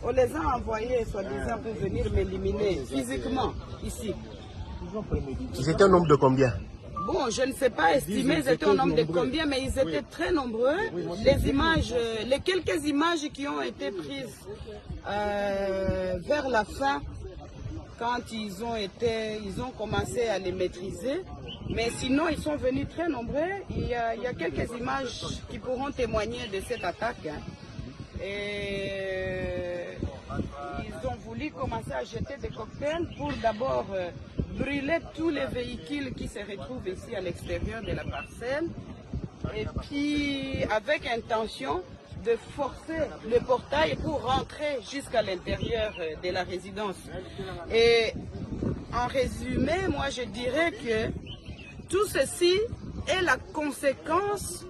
On les a envoyés, soi-disant, pour venir m'éliminer physiquement, ici. Ils étaient un nombre de combien? Bon, je ne sais pas estimer, ils étaient un nombre de combien, mais ils étaient très nombreux. Les images, les quelques images qui ont été prises vers la fin, quand ils ont commencé à les maîtriser. Mais sinon, ils sont venus très nombreux. Il y a quelques images qui pourront témoigner de cette attaque. Hein. Et ils ont voulu commencer à jeter des cocktails pour d'abord brûler tous les véhicules qui se retrouvent ici à l'extérieur de la parcelle. Et puis, avec intention de forcer le portail pour rentrer jusqu'à l'intérieur de la résidence. Et en résumé, moi je dirais que tout ceci est la conséquence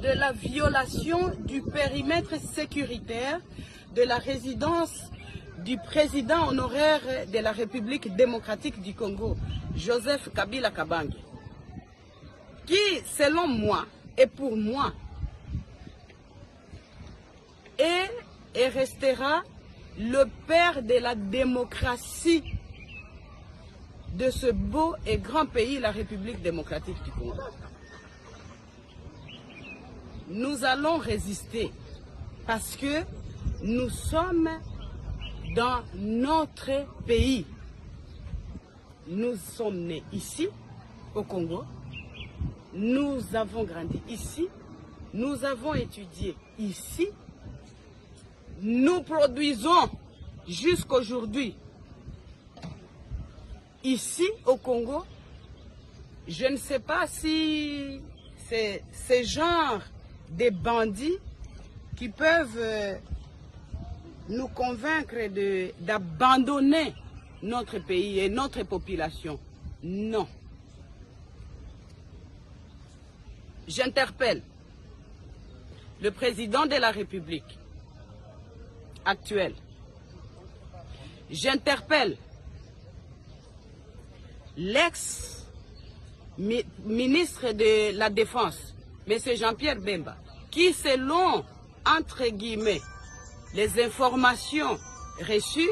de la violation du périmètre sécuritaire de la résidence du président honoraire de la République démocratique du Congo, Joseph Kabila Kabange, qui, selon moi et pour moi, est et restera le père de la démocratie de ce beau et grand pays, la République démocratique du Congo. Nous allons résister parce que nous sommes dans notre pays. Nous sommes nés ici, au Congo. Nous avons grandi ici. Nous avons étudié ici. Nous produisons jusqu'aujourd'hui ici au Congo. Je ne sais pas si c'est ce genre de bandits qui peuvent nous convaincre d'abandonner notre pays et notre population. Non. J'interpelle le président de la République actuel. J'interpelle l'ex-ministre de la Défense, M. Jean-Pierre Bemba, qui, selon, entre guillemets, les informations reçues,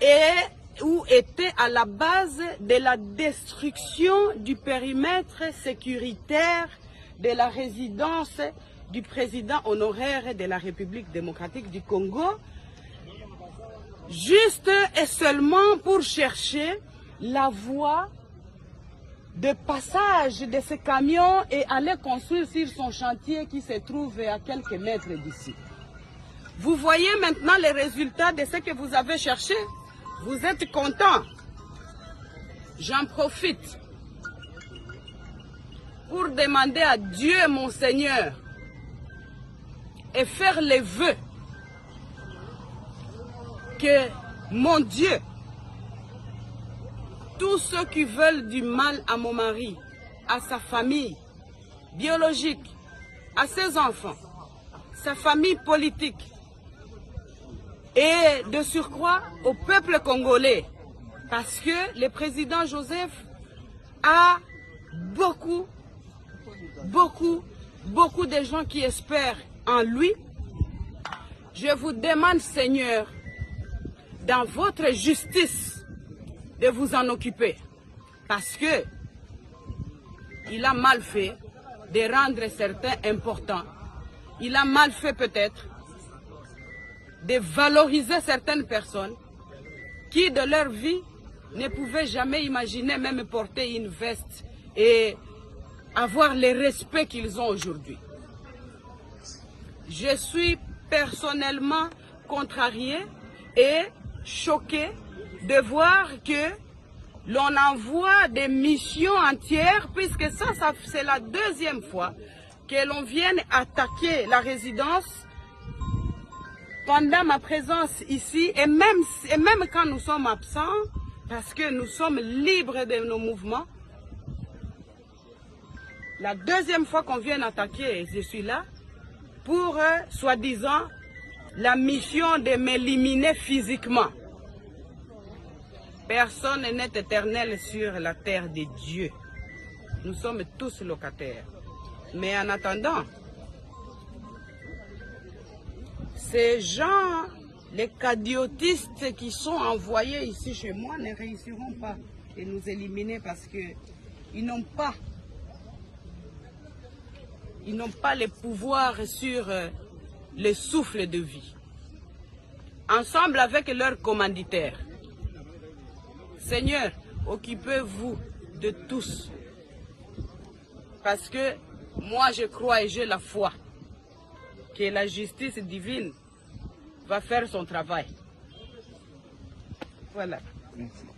était à la base de la destruction du périmètre sécuritaire de la résidence du président honoraire de la République démocratique du Congo, juste et seulement pour chercher la voie de passage de ce camion et aller construire sur son chantier qui se trouve à quelques mètres d'ici. Vous voyez maintenant les résultats de ce que vous avez cherché. Vous êtes content. J'en profite pour demander à Dieu, mon Seigneur, et faire les vœux que, mon Dieu, tous ceux qui veulent du mal à mon mari, à sa famille biologique, à ses enfants, sa famille politique, et de surcroît au peuple congolais, parce que le président Joseph a beaucoup de gens qui espèrent en lui. Je vous demande, Seigneur, dans votre justice, de vous en occuper, parce que il a mal fait de rendre certains importants. Il a mal fait peut-être de valoriser certaines personnes qui, de leur vie, ne pouvaient jamais imaginer même porter une veste et avoir le respect qu'ils ont aujourd'hui. Je suis personnellement contrarié et choqué de voir que l'on envoie des missions entières, puisque ça c'est la deuxième fois que l'on vienne attaquer la résidence pendant ma présence ici, et même quand nous sommes absents, parce que nous sommes libres de nos mouvements. La deuxième fois qu'on vient attaquer, je suis là, pour, soi-disant, la mission de m'éliminer physiquement. Personne n'est éternel sur la terre de Dieu. Nous sommes tous locataires. Mais en attendant, ces gens, les cadiotistes qui sont envoyés ici chez moi ne réussiront pas de nous éliminer parce qu'ils n'ont pas le pouvoir sur le souffle de vie. Ensemble avec leurs commanditaires. Seigneur, occupez-vous de tous. Parce que moi je crois et j'ai la foi que la justice divine va faire son travail. Voilà. Merci.